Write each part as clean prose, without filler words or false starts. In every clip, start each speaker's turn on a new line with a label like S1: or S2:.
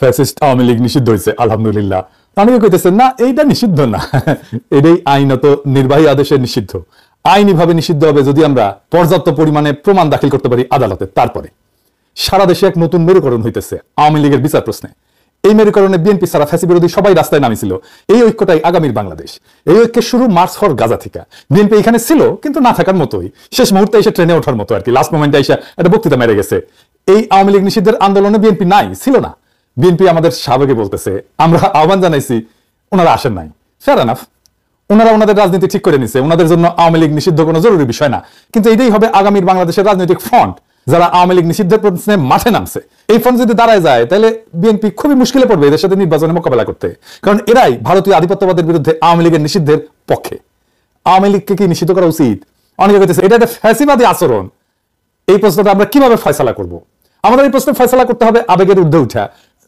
S1: Fascist Awami League নিষিদ্ধ হয়েছে আলহামদুলিল্লাহ। অনেকে কইতেছেন না এইটা নিষিদ্ধ না, এটাই আইনত নির্বাহী আদেশে নিষিদ্ধ। আইনিভাবে নিষিদ্ধ হবে যদি আমরা পর্যাপ্ত পরিমাণে প্রমাণ দাখিল করতে পারি আদালতে। তারপরে সারা দেশে এক নতুন মেরুকরণ হইতেছে আওয়ামী লীগের বিচার প্রশ্নে। এই মেরুকরণে বিএনপি সারা ফ্যাসি বিরোধী সবাই রাস্তায় নামিছিল। এই ঐক্যটাই আগামীর বাংলাদেশ। এই ঐক্যের শুরু মার্চ ফর গাজা থেকে। বিএনপি এখানে ছিল কিন্তু না থাকার মতোই, শেষ মুহূর্তে এসে ট্রেনে ওঠার মতো আর কি, লাস্ট মোমেন্টে এসে একটা বক্তৃতা মেরে গেছে। এই আওয়ামী লীগ নিষিদ্ধের আন্দোলনে বিএনপি নাই, ছিল না। বিএনপি আমাদের সাবেকে বলতেছে আমরা আহ্বান জানাইছি, ওনারা আসেন নাই। ফেয়ার এনাফ, ওনারা ওনাদের রাজনীতি ঠিক করে নিছে, ওনাদের জন্য আওয়ামী লীগ নিষিদ্ধ কোনো জরুরি বিষয় না। কিন্তু এটাই হবে আগামীর বাংলাদেশের রাজনৈতিক ফ্রন্ট, যারা আওয়ামী লীগ নিষিদ্ধের প্রশ্নে মাঠে নামছে। এই ফ্রন্ট যদি দাঁড়ায় যায় তাহলে বিএনপি খুবই মুশকিলে পড়বে এদের সাথে নির্বাচনে মোকাবেলা করতে, কারণ এরাই ভারতীয় আধিপত্যবাদের বিরুদ্ধে আওয়ামী লীগের নিষিদ্ধের পক্ষে। আওয়ামী লীগকে কি নিষিদ্ধ করা উচিত? অনেকে বলতেছে এটা একটা ফ্যাসিবাদী আচরণ। এই প্রশ্নটা আমরা কিভাবে ফয়সালা করব? আমাদের এই প্রশ্নে ফয়সালা করতে হবে আবেগের ঊর্ধ্বে উঠা,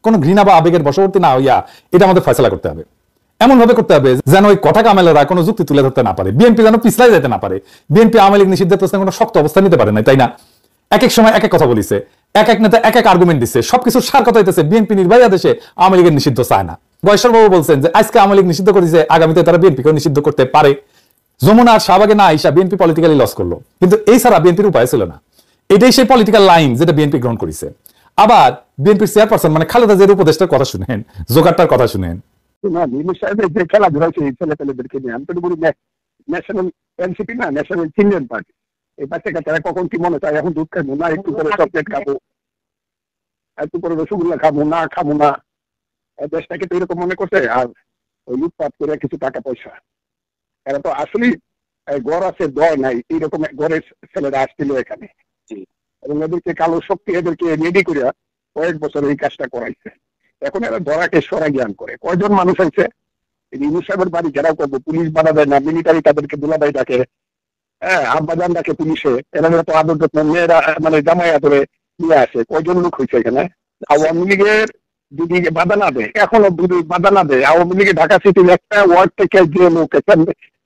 S1: কোনো ঘৃণা বা আবেগের বশবর্তী না হইয়া এটা আমাদের ফয়সালা করতে হবে। এমন ভাবে করতে হবে যেন ওই কথা কামেলেরা কোনো যুক্তি তুলে ধরতে না পারে, বিএনপি যেন পিছলাই যেতে না পারে। বিএনপি আওয়ামী লীগ নিষিদ্ধের প্রশ্নে কোনো শক্ত অবস্থান নিতে পারে না, তাই না? এক এক সময় এক এক কথা বলিছে, এক এক নেতা এক এক আর্গুমেন্ট দিচ্ছে, সবকিছুর সার কথা হইতেছে বিএনপি নির্বাহী আদেশে আওয়ামী লীগের নিষিদ্ধ চায় না। বয়সরবাবু বলছেন যে আজকে আওয়ামী লীগ নিষিদ্ধ করেছে, আগামীতে তারা বিএনপিকেও নিষিদ্ধ করতে পারে। যমুনা আর শাহবাগে না আইসা বিএনপি পলিটিক্যালি লস করলো, কিন্তু এই ছাড়া বিএনপির উপায় ছিল না। এটাই সেই পলিটিক্যাল লাইন যেটা বিএনপি গ্রহণ করেছে। আবার বিএনপির চেয়ারপারসন মানে খালেদা জিয়ার উপদেষ্টার কথা শুনেন, জোগাড়টার কথা শুনেন।
S2: যে খেলাধুলা ছেলে পেলেদেরকে নিয়ে আমি তো বলি ন্যাশনাল এনসিপি না, ন্যাশনাল চিলড্রেন পার্টি। এই বাচ্চাকে তারা কখন কি মনে চায়, এখন দুধ খাবো না, একটু করে চকলেট খাবো, একটু করে রসগোল্লা খাবো না, খাবো না, দেশটাকে তো এরকম মনে করছে। আর ওই লুটপাট করে কিছু টাকা পয়সা, এরা তো আসলেই গড় আছে দর নাই, এইরকম গড়ের ছেলেরা আসছিল এখানে, এবং এদেরকে কালো শক্তি এদেরকে রেডি করিয়া কয়েক বছর এই কাজটা করাইছে। এখন এরা ধরাকে সরা জ্ঞান করে। কয়জন মানুষ আছে ইউনুস সাহেবের বাড়ি ঘেরাও করবো, পুলিশ বাধা দেয় না, মিলিটারি তাদেরকে দুলাভাই ডাকে, হ্যাঁ আব্বাজান ডাকে পুলিশে, এরা তো আদর যত্ন মেয়েরা মানে জামাইয়া ধরে নিয়ে আসে। কয়জন লোক হয়েছে এখানে? আওয়ামী লীগের যদি বাধা না দেয়, এখনো যদি বাধা না দেয়, আওয়ামী লীগের ঢাকা সিটির একটা ওয়ার্ড থেকে যে লোক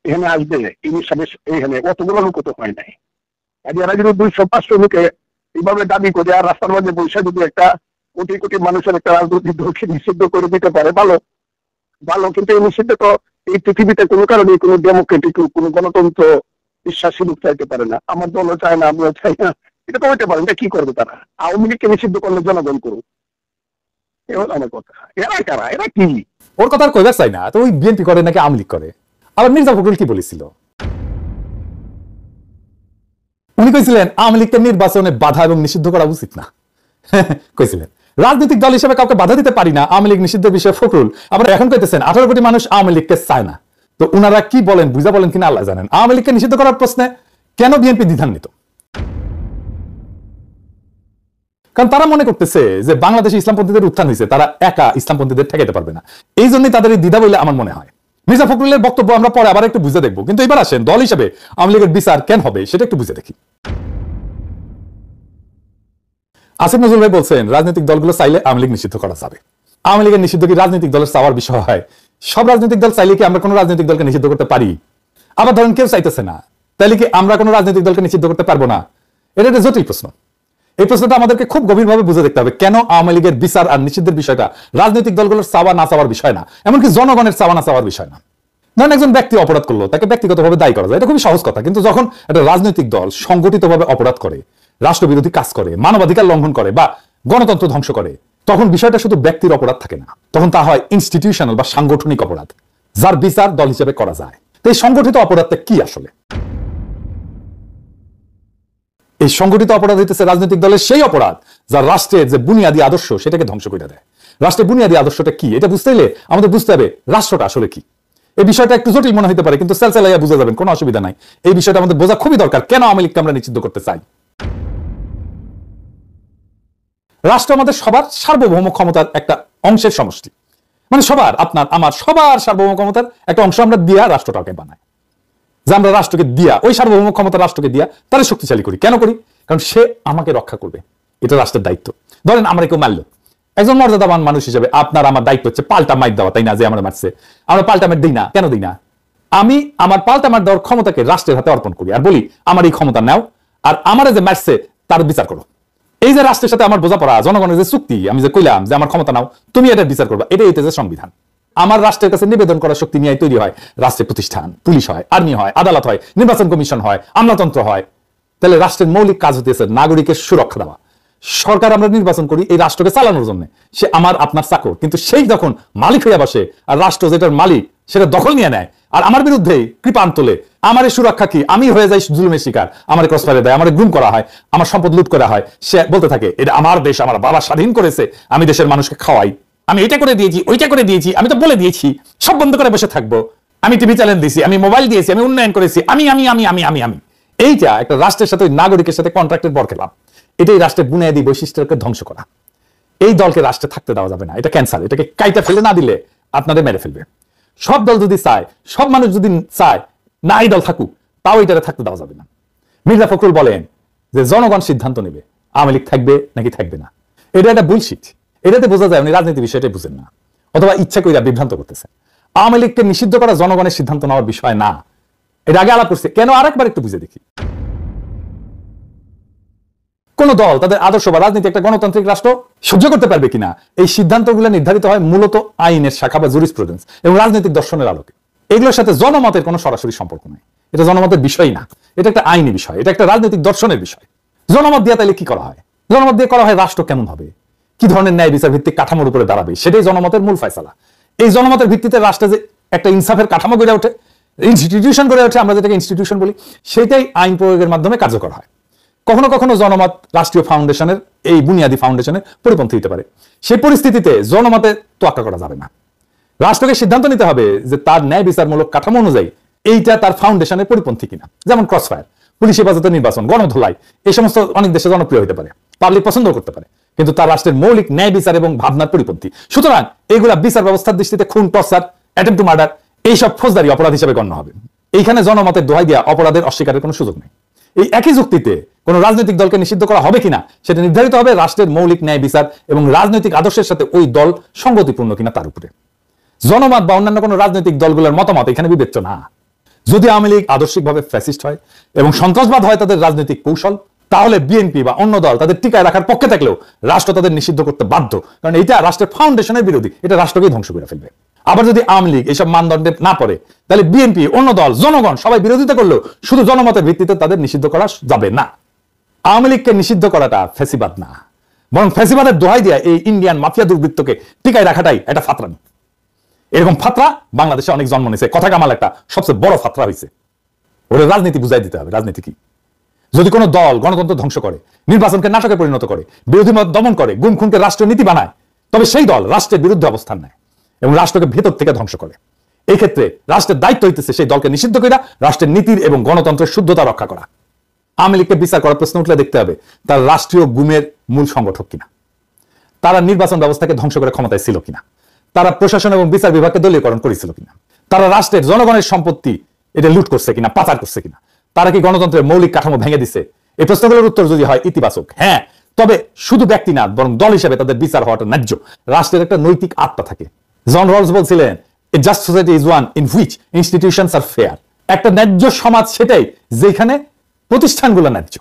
S2: এখানে আসবে ইউনুস সাহেব এখানে অতগুলো লোক তো হয় নাই। আর এরা যদি 200-500 লোকে এইভাবে দাবি করে আর রাস্তার মধ্যে বৈশা যদি একটা কোটি কোটি মানুষের একটা রাজনৈতিক দলকে নিষিদ্ধ করে দিতে পারে, ভালো ভালো। কিন্তু এই নিষিদ্ধ তো এই পৃথিবীতে কোনো কারণে কোনো ডেমোক্রেটিক কোনো গণতন্ত্র বিশ্বাসী লোক চাইতে পারে না। আমার দলও চায় না, আমিও চাই না, এটা তো হইতে পারে না। কি করবে তারা? আওয়ামী লীগকে নিষিদ্ধ করলে জনগণ করুক, এ হলো আমার কথা। এরা কারা? এরা কি?
S1: ওর কথা আর কইবার চাই না। তো ওই বিএনপি করে নাকি আওয়ামী লীগ করে? আবার মির্জা ফখরুল কি বলেছিল? উনি কইছিলেন আওয়ামী লীগকে নির্বাচনে বাধা এবং নিষিদ্ধ করা উচিত না। কইছিলেন রাজনৈতিক দল হিসেবে কাউকে বাধা দিতে পারি না, আওয়ামী লীগ নিষিদ্ধের বিষয়ে ফখরুল। আবার এখন কইতেছেন 18 কোটি মানুষ আওয়ামী লীগকে চায় না। তো উনারা কি বলেন বুঝা বলেন কিনা আল্লাহ জানেন। আওয়ামী লীগকে নিষিদ্ধ করার প্রশ্নে কেন বিএনপি দ্বিধান্বিত? কারণ তারা মনে করতেছে যে বাংলাদেশে ইসলামপন্থীদের উত্থান হয়েছে, তারা একা ইসলামপন্থীদের ঠেকাইতে পারবে না। এই জন্যই তাদের এই দ্বিধা বলে আমার মনে হয়। মির্জা ফখরুলের বক্তব্য আমরা পরে আবার একটু বুঝে দেখবো, কিন্তু এবার আসেন দল হিসেবে আওয়ামী লীগের বিচার কেন হবে সেটা একটু বুঝে দেখি। আসিফ নজরুল ভাই বলছেন রাজনৈতিক দলগুলো চাইলে আওয়ামী লীগ নিষিদ্ধ করা যাবে। আওয়ামী লীগের নিষিদ্ধ কি রাজনৈতিক দলের চাওয়ার বিষয় হয়? সব রাজনৈতিক দল চাইলে কি আমরা কোনো রাজনৈতিক দলকে নিষিদ্ধ করতে পারি? আবার ধরেন কেউ চাইতেছে না, তাইলে কি আমরা কোনো রাজনৈতিক দলকে নিষিদ্ধ করতে পারবো না? এটা একটা জটিল প্রশ্ন। এই প্রশ্নটা আমাদেরকে খুব গভীরভাবে বুঝে দেখতে হবে। কেন আওয়ামী লীগের বিচার আর নিষিদ্ধের বিষয়টা রাজনৈতিক দলগুলোর চাওয়া না চাওয়ার বিষয় না, এমনকি জনগণের চাওয়া না চাওয়ার বিষয় না। ধরেন একজন ব্যক্তি অপরাধ করলো, তাকে ব্যক্তিগতভাবে দায়ী করা যায়, এটা খুবই সহজ কথা। কিন্তু যখন একটা রাজনৈতিক দল সংগঠিতভাবে অপরাধ করে, রাষ্ট্রবিরোধী কাজ করে, মানবাধিকার লঙ্ঘন করে বা গণতন্ত্র ধ্বংস করে, তখন বিষয়টা শুধু ব্যক্তির অপরাধ থাকে না, তখন তা হয় ইনস্টিটিউশনাল বা সাংগঠনিক অপরাধ, যার বিচার দল হিসেবে করা যায়। তো এই সংগঠিত অপরাধটা কি আসলে? এই সংগঠিত অপরাধ হইতেছে রাজনৈতিক দলের সেই অপরাধ যা রাষ্ট্রের যে বুনিয়াদী আদর্শ সেটাকে ধ্বংস করে দেয়। রাষ্ট্রের বুনিয়াদী আদর্শটা কি এটা বুঝতে হলে আমাদের বুঝতে হবে রাষ্ট্রটা আসলে কি। এই বিষয়টা একটু জটিল মনে হতে পারে, কিন্তু সেলসেলাইয়া বুঝে যাবেন, কোনো অসুবিধা নাই। এই বিষয়টা আমাদের বোঝা খুবই দরকার, কেন আওয়ামী লীগকে আমরা নিষিদ্ধ করতে চাই। রাষ্ট্র আমাদের সবার সার্বভৌম ক্ষমতার একটা অংশের সমষ্টি, মানে সবার, আপনার আমার সবার সার্বভৌম ক্ষমতার একটা অংশ আমরা দিয়া রাষ্ট্রটাকে বানাই। যে আমরা রাষ্ট্রকে দিয়া, ওই সার্বভৌম ক্ষমতা রাষ্ট্রকে দিয়া তাহলে শক্তিশালী করি। কেন করি? কারণ সে আমাকে রক্ষা করবে, এটা রাষ্ট্রের দায়িত্ব। ধরেন আমরা কেউ মারলো, একজন মর্যাদাবান মানুষ হিসেবে আপনার আমার দায়িত্ব হচ্ছে পাল্টা মাইর দেওয়া, তাই না? যে আমরা মারছে, আমরা পাল্টা মাইর দিই না। কেন দিই না? আমি আমার পাল্টা মার দেওয়ার ক্ষমতাকে রাষ্ট্রের হাতে অর্পণ করি আর বলি আমার এই ক্ষমতা নাও, আর আমার যে মারছে তার বিচার করো। এই যে রাষ্ট্রের সাথে আমার বোঝাপড়া, জনগণের যে চুক্তি, আমি যে কইলাম যে আমার ক্ষমতা নাও, তুমি এটা বিচার করবা, এটাই হইতেছে সংবিধান। আমার রাষ্ট্রের কাছে নিবেদন করার শক্তি নিয়ে তৈরি হয় রাষ্ট্রের প্রতিষ্ঠান, পুলিশ হয়, আর্মি হয়, আদালত হয়, নির্বাচন কমিশন হয়, আমলাতন্ত্র হয়। তাহলে রাষ্ট্রের মৌলিক কাজ হতেছে নাগরিকের সুরক্ষা দেওয়া। সরকার আমরা নির্বাচন করি এই রাষ্ট্রকে চালানোর জন্য, সে আমার আপনার চাকর, কিন্তু সেই যখন মালিক হইয়া বসে আর রাষ্ট্র যেটার মালিক সেটা দখল নিয়ে নেয় আর আমার বিরুদ্ধে কৃপান তোলে, আমার সুরক্ষা কি, আমি হয়ে যাই জুলুমের শিকার, আমার ক্রস ফায়ারে দেয়, আমার গুম করা হয়, আমার সম্পদ লুট করা হয়, সে বলতে থাকে এটা আমার দেশ, আমার বাবা স্বাধীন করেছে, আমি দেশের মানুষকে খাওয়াই, আমি এটা করে দিয়েছি, ওইটা করে দিয়েছি, আমি তো বলে দিয়েছি, সব বন্ধ করে বসে থাকবো, আমি টিভি চ্যানেল দিয়েছি, আমি মোবাইল দিয়েছি, আমি উন্নয়ন করেছি, আমি আমি আমি আমি আমি আমি এইটা একটা রাষ্ট্রের সাথে নাগরিকের সাথে কন্ট্রাক্টের বরখেলাপ। এটাই রাষ্ট্রের বুনিয়াদী বৈশিষ্ট্যকে ধ্বংস করা। এই দলকে রাষ্ট্রে থাকতে দেওয়া যাবে না, এটা ক্যান্সার। এটাকে কাইটা ফেলে না দিলে আপনাদের মেরে ফেলবে। সব দল যদি চায়, সব মানুষ যদি চায় না এই দল থাকুক, তাও এটাতে থাকতে দেওয়া যাবে না। মির্জা ফখরুল বলেন যে জনগণ সিদ্ধান্ত নেবে আওয়ামী লীগ থাকবে নাকি থাকবে না। এটা একটা বুলশিট। এটাতে বোঝা যায় আপনি রাজনীতি বিষয়টাই বুঝেন না, অথবা ইচ্ছা কইরা বিভ্রান্ত করতেছেন। আওয়ামী লীগকে নিষিদ্ধ করা জনগণের সিদ্ধান্ত নেওয়ার বিষয় না। এটা আগে আলাপ করছে কেন, আরেকবার একটু বুঝে দেখি। কোন দল তাদের আদর্শ বা রাজনীতি একটা গণতান্ত্রিক রাষ্ট্র সহ্য করতে পারবে কিনা, এই সিদ্ধান্তগুলো নির্ধারিত হয় মূলত আইনের শাখা বা জুরিসপ্রুডেন্স এবং রাজনৈতিক দর্শনের আলোকে। এগুলোর সাথে জনমতের কোনো সরাসরি সম্পর্ক নেই। এটা জনমতের বিষয় না, এটা একটা আইনি বিষয়, এটা একটা রাজনৈতিক দর্শনের বিষয়। জনমত দিয়ে তাহলে কি করা হয়? জনমত দিয়ে করা হয় রাষ্ট্র কেমন হবে, কি ধরনের ন্যায় বিচার ভিত্তিক কাঠামোর উপরে দাঁড়াবে, সেটাই জনমতের মূল ফয়সালা। এই জনমতের ভিত্তিতে রাষ্ট্রে যে একটা ইনসাফের কাঠামো গড়ে ওঠে, ইনস্টিটিউশন গড়ে ওঠে, আমরা যেটাকে ইনস্টিটিউশন বলি, সেটাই আইন প্রয়োগের মাধ্যমে কার্যকর হয়। কখনো কখনো জনমত রাষ্ট্রীয় ফাউন্ডেশনের, এই বুনিয়াদী ফাউন্ডেশনের পরিপন্থী হতে পারে। সেই পরিস্থিতিতে জনমতে তোয়াক্কা করা যাবে না। রাষ্ট্রকে সিদ্ধান্ত নিতে হবে যে তার ন্যায় বিচারমূলক কাঠামো অনুযায়ী এইটা তার ফাউন্ডেশনের পরিপন্থী কিনা। যেমন ক্রসফায়ার, পুলিশ হেফাজতের নির্বাচন, গণধোলাই, এই সমস্ত অনেক দেশে জনপ্রিয় হতে পারে, পাবলিক পছন্দ করতে পারে, কিন্তু তার রাষ্ট্রের মৌলিক ন্যায় বিচার এবং ভাবনার পরিপন্থী। সুতরাং এগুলা বিচার ব্যবস্থার দৃষ্টিতে খুন, টর্চার, অ্যাটেম্পট টু মার্ডার, এইসব ফৌজদারি অপরাধ হিসেবে গণ্য হবে। এইখানে জনমতের দোহাই দেওয়া অপরাধের অস্বীকারের কোনো সুযোগ নেই। এই একই যুক্তিতে কোন রাজনৈতিক দলকে নিষিদ্ধ করা হবে কিনা সেটা নির্ধারিত হবে রাষ্ট্রের মৌলিক ন্যায় বিচার এবং রাজনৈতিক আদর্শের সাথে ওই দল সঙ্গতিপূর্ণ কিনা তার উপরে। জনমত বা অন্যান্য কোন রাজনৈতিক দলগুলোর মতামত এখানে বিবেচ্য না। যদি আওয়ামী লীগ আদর্শিকভাবে ফ্যাসিস্ট হয় এবং সন্ত্রাসবাদ হয় তাদের রাজনৈতিক কৌশল, তাহলে বিএনপি বা অন্য দল তাদের টিকায় রাখার পক্ষে থাকলেও রাষ্ট্র তাদের নিষিদ্ধ করতে বাধ্য, কারণ এটা রাষ্ট্রের ফাউন্ডেশনের বিরোধী, এটা রাষ্ট্রকেই ধ্বংস করে ফেলবে। আবার যদি আওয়ামী লীগ এইসব মানদণ্ডে না পড়ে, তাহলে বিএনপি, অন্য দল, জনগণ সবাই বিরোধিতা করলেও শুধু জনমতের ভিত্তিতে তাদের নিষিদ্ধ করা যাবে না। আওয়ামী লীগকে নিষিদ্ধ করাটা ফ্যাসিবাদ না, বরং ফ্যাসিবাদের দোহাই দিয়ে এই ইন্ডিয়ান মাফিয়া দুর্বৃত্তকে টিকায় রাখাটাই একটা ফাতরামি। এরকম ফাতরা বাংলাদেশে অনেক জন্ম নিয়েছে। কথা কামাল একটা সবচেয়ে বড় ফাতরা হয়েছে। ওরা রাজনীতি বুঝাই দিতে হবে। রাজনীতি কি? যদি কোনো দল গণতন্ত্র ধ্বংস করে, নির্বাচনকে নাটকে পরিণত করে, বিরোধী মত দমন করে, গুম খুনকে রাষ্ট্রীয় নীতি বানায়, তবে সেই দল রাষ্ট্রের বিরুদ্ধে অবস্থান নেয় এবং রাষ্ট্রকে ভেতর থেকে ধ্বংস করে। এই ক্ষেত্রে রাষ্ট্রের দায়িত্ব হইতেছে সেই দলকে নিষিদ্ধ করা, রাষ্ট্রের নীতির এবং গণতন্ত্রের শুদ্ধতা রক্ষা করা। আওয়ামী লীগকে বিচার করার প্রশ্ন উঠলে দেখতে হবে তার রাষ্ট্রীয় গুমের মূল সংগঠক কিনা, তারা নির্বাচন ব্যবস্থাকে ধ্বংস করে ক্ষমতায় ছিল কিনা, তারা প্রশাসন এবং বিচার বিভাগকে দলীয়করণ করেছিল কিনা, তারা রাষ্ট্রের জনগণের সম্পত্তি এটা লুট করছে কিনা, পাচার করছে কিনা, তারা কি গণতন্ত্রের মৌলিক কাঠামো ভেঙে দিছে। এই প্রশ্নগুলোর উত্তর যদি হয় ইতিবাচক, হ্যাঁ, তবে শুধু ব্যক্তি না বরং দল হিসেবে তাদের বিচার হওয়াটা ন্যায্য। রাষ্ট্রের একটা নৈতিক আত্মা থাকে। জন রলস বলছিলেন, a just society is one in which institutions are fair. একটা ন্যায্য সমাজ সেটাই যেখানে প্রতিষ্ঠানগুলো ন্যায্য।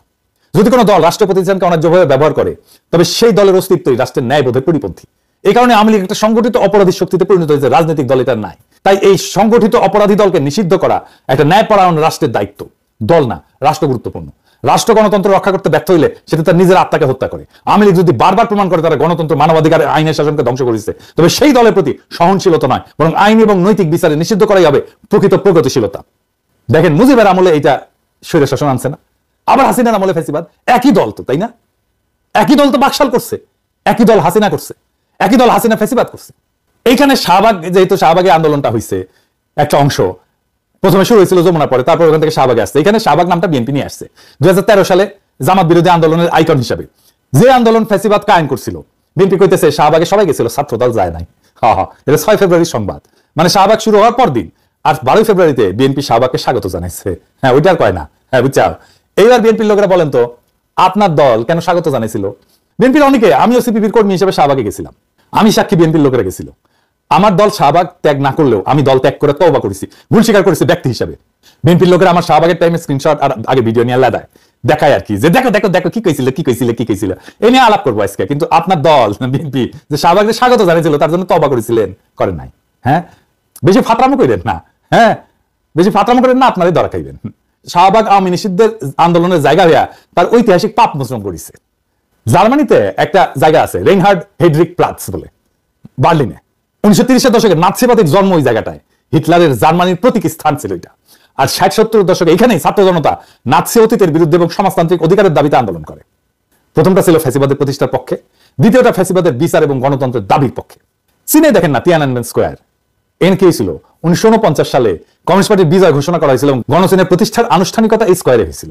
S1: যদি কোনো দল রাষ্ট্র প্রতিষ্ঠানকে অন্যায্যভাবে ব্যবহার করে, তবে সেই দলের অস্তিত্বই রাষ্ট্রের ন্যায়বোধের পরিপন্থী। এই কারণে আওয়ামী লীগ একটা সংগঠিত অপরাধী শক্তিতে পরিণত হয়েছে, রাজনৈতিক দল এটা নাই। তাই এই সংগঠিত অপরাধী দলকে নিষিদ্ধ করা একটা ন্যায়পরায়ণ রাষ্ট্রের দায়িত্ব, দল না। রাষ্ট্র গুরুত্বপূর্ণ। রাষ্ট্র গণতন্ত্র রক্ষা করতে ব্যর্থ হইলে সেটা তার নিজের আত্মাকে হত্যা করে। আওয়ামী লীগ যদি বারবার প্রমাণ করে তারা গণতন্ত্র, মানবাধিকার, আইনের শাসনকে ধ্বংস করেছে, তবে সেই দলের প্রতি সহনশীলতা নয় বরং আইন এবং নৈতিক বিচারে নিষিদ্ধ করাই হবে প্রকৃত প্রগতিশীলতা। দেখেন মুজিবের আমলে এটা স্বৈর শাসন আনছে না, আবার হাসিনার আমলে ফ্যাসিবাদ। একই দল তো, তাই না? একই দল তো বাকশাল করছে, একই দল হাসিনা করছে, একই দল হাসিনা ফ্যাসিবাদ করছে। এইখানে শাহবাগ, যেহেতু শাহবাগে আন্দোলনটা হয়েছে একটা অংশ, প্রথমে শুরু হয়েছিল যমুনা, পরে তারপর ওখান থেকে শাহবাগে আসছে। এখানে শাহবাগ নামটা বিএনপি নিয়ে আসছে 2013 সালে জামাত বিরোধী আন্দোলনের আইকন হিসাবে। যে আন্দোলন ফ্যাসিবাদ কায়েম করছিল, বিএনপি কইতেছে শাহবাগে সবাই গেছিল, ছাত্রদল যায় নাই। এটা 6 ফেব্রুয়ারির সংবাদ, মানে শাহবাগ শুরু হওয়ার পর দিন। আর 12 ফেব্রুয়ারিতে বিএনপি শাহবাগকে স্বাগত জানাইছে। হ্যাঁ, ওইটা আর কয় না। হ্যাঁ, বুঝছাও। এইবার বিএনপির লোকেরা বলেন তো, আপনার দল কেন স্বাগত জানাইছিল? বিএনপির অনেকে, আমিও সিপিবির কর্মী হিসেবে শাহবাগে গেছিলাম, আমি সাক্ষী, বিএনপির লোকেরা গেছিল। আমার দল শাহবাগ ত্যাগ না করলেও আমি দল ত্যাগ করে তওবা করেছি, ভুল স্বীকার করেছি ব্যক্তি হিসেবে। বিএনপির লোকেরা আমার শাহবাগের টাইমে স্ক্রিনশট আর আগে ভিডিও নিয়ে লাদায় দেখায় আর কি, যে দেখো দেখো দেখো কি কইছিল কি কইছিল কি কইছিল, এই নিয়ে আলাপ করবো আজকে। কিন্তু আপনার দল বিএনপি যে শাহবাগকে স্বাগত জানিয়েছিল তার জন্য তওবা করেছিলেন, করেন নাই। হ্যাঁ, বেশি ফাতরামো করেন না, হ্যাঁ বেশি ফাতরামো করেন না, আপনারাই দর খাইবেন। শাহবাগ আওয়ামী নিষিদ্ধের আন্দোলনের জায়গা হইয়া তার ঐতিহাসিক পাপ মোচন করেছে। জার্মানিতে একটা জায়গা আছে রেইনহার্ড হেডরিক প্লাটস বলে, বার্লিনে 1930-এর দশকে নাৎসিবাদের জন্ম ওই জায়গাটায়, হিটলারের জার্মানির প্রতীক স্থান ছিল এটা। আর 60-70 দশকে এখানেই ছাত্র জনতা নাৎসি অতীতের বিরুদ্ধে এবং সমাজতান্ত্রিক অধিকারের দাবিতে আন্দোলন করে। প্রথমটা ছিল ফ্যাসিবাদের প্রতিষ্ঠার পক্ষে, দ্বিতীয়টা ফ্যাসিবাদের বিচার এবং গণতন্ত্রের দাবির পক্ষে। চীনে দেখেন না তিয়ানানমেন স্কোয়ার, এনকে ছিল 1949 সালে কমিউনিস্ট পার্টির বিজয় ঘোষণা করা হয়েছিল, গণচীনের প্রতিষ্ঠার আনুষ্ঠানিকতা এই স্কোয়ারে হয়েছিল।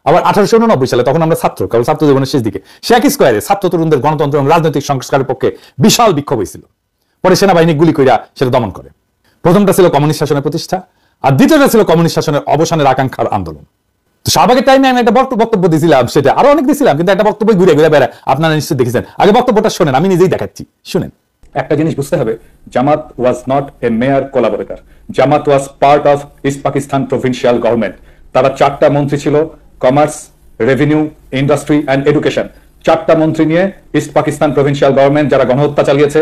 S1: আবার 1889 সালে, তখন আমরা ছাত্র, কেবল ছাত্র জীবনের শেষ দিকে, সে একই স্কোয়ারে ছাত্র তরুণদের গণতন্ত্র এবং রাজনৈতিক সংস্কারের পক্ষে বিশাল বিক্ষোভ হয়েছিল। পরে সেনাবাহিনী গুলি কইরা সেটা দমন করে। প্রথমটা ছিল কমিউনিস্ট শাসনের প্রতিষ্ঠা, আর দ্বিতীয়টা ছিল কমিউনিস্ট শাসনের অবসানের আকাঙ্ক্ষার আন্দোলন। তো শাহবাগের টাইমে আমি একটা বক্তব্য দিয়েছিলাম, সেটা আরো অনেক দিয়েছিলাম, কিন্তু একটা বক্তব্য ঘুরে ঘুরে বেড়ায়, আপনারা নিশ্চয়ই দেখেছেন। আগে বক্তব্যটা শোনেন, আমি নিজেই দেখাচ্ছি, শুনেন।
S3: একটা জিনিস বুঝতে হবে, Jamaat was not a mere collaborator, Jamaat was part of East Pakistan provincial government. তারা 4টা মন্ত্রী ছিল, commerce, revenue, industry and education. 4টা মন্ত্রী নিয়ে ইস্ট পাকিস্তান প্রভিন্সিয়াল গভর্নমেন্ট যারা গণহত্যা চালিয়েছে,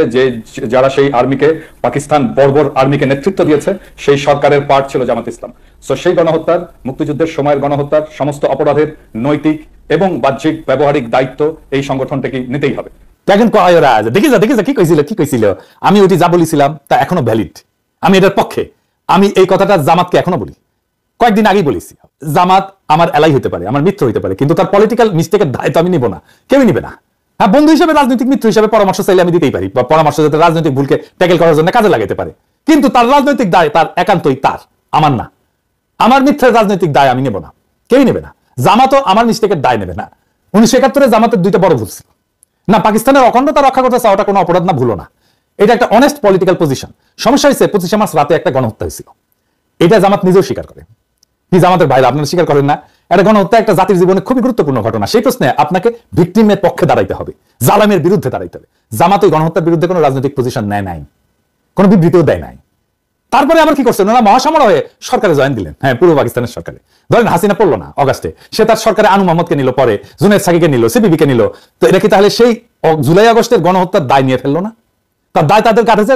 S3: যারা সেই আর্মিকে, পাকিস্তান বর্বর আর্মিকে নেতৃত্ব দিয়েছে, সেই সরকারের পার্ট ছিল জামাত ইসলাম। সো সেই গণহত্যার, মুক্তিযুদ্ধের সময়ের গণহত্যার সমস্ত অপরাধের নৈতিক এবং বাহ্যিক ব্যবহারিক দায়িত্ব এই সংগঠনটাকে নিতেই হবে।
S1: দেখেন দেখি যা কি কইছিল, আমি ওইটি যা বলেছিলাম তা এখনো ভ্যালিড, আমি এটার পক্ষে। আমি এই কথাটা জামাতকে এখনো বলি, কয়েকদিন আগেই বলেছি, জামাত আমার এলাই হতে পারে, আমার মিত্র হতে পারে, কিন্তু তার পলিটিক্যাল মিস্টেকের দায় তো আমি নিব না, কেউই নিবে না। হ্যাঁ, বন্ধু হিসেবে, রাজনৈতিক মিত্র হিসেবে পরামর্শ চাইলে আমি দিতেই পারি, পরামর্শ যাতে রাজনৈতিক ভুলকে ট্যাকেল করার জন্য কাজে লাগাতে পারে, কিন্তু তার রাজনৈতিক দায় তার একান্তই তার, আমার না। আমার মিত্রের রাজনৈতিক দায় আমি নেব না, কেউই নেবে না। জামাতও আমার মিস্টেকের দায় নেবে না। 1971-এ জামাতের 2টা বড় ভুল ছিল না, পাকিস্তানের অখণ্ডতা রক্ষা করতে চাওয়াটা কোনো অপরাধ না, ভুলো না, এটা একটা অনেস্ট পলিটিক্যাল পজিশন। সমস্যা হয়েছে 25 মার্চ রাতে একটা গণহত্যা হয়েছিল, এটা জামাত নিজেও স্বীকার করে। কি জামাতের ভাইরা আপনারা স্বীকার করেন না? এটা গণহত্যা একটা জাতির জীবনে খুবই গুরুত্বপূর্ণ ঘটনা। সেই প্রশ্নে আপনাকে ভিকটিমের পক্ষে দাঁড়াইতে হবে, জালেমের বিরুদ্ধে দাঁড়াইতে হবে। জামাত ওই গণহত্যার বিরুদ্ধে কোনো রাজনৈতিক পজিশন নেয় নাই, কোনো বিবৃতিও দেয় নাই। তারপরে আবার কি করছেন, ওনারা মহাসমর হয়ে সরকারে জয়েন দিলেন। হ্যাঁ, পূর্ব পাকিস্তানের সরকারে। ধরেন হাসিনা পড়লো না অগাস্টে, সে তার সরকারে আনু মোহাম্মদকে নিল, পরে জুনায়েদ সাকিকে নিল, সিপিবিকে নিল। তো এটা কি তাহলে সেই জুলাই আগস্টের গণহত্যার দায় নিয়ে ফেললো না? তার দায় তাদের কাছে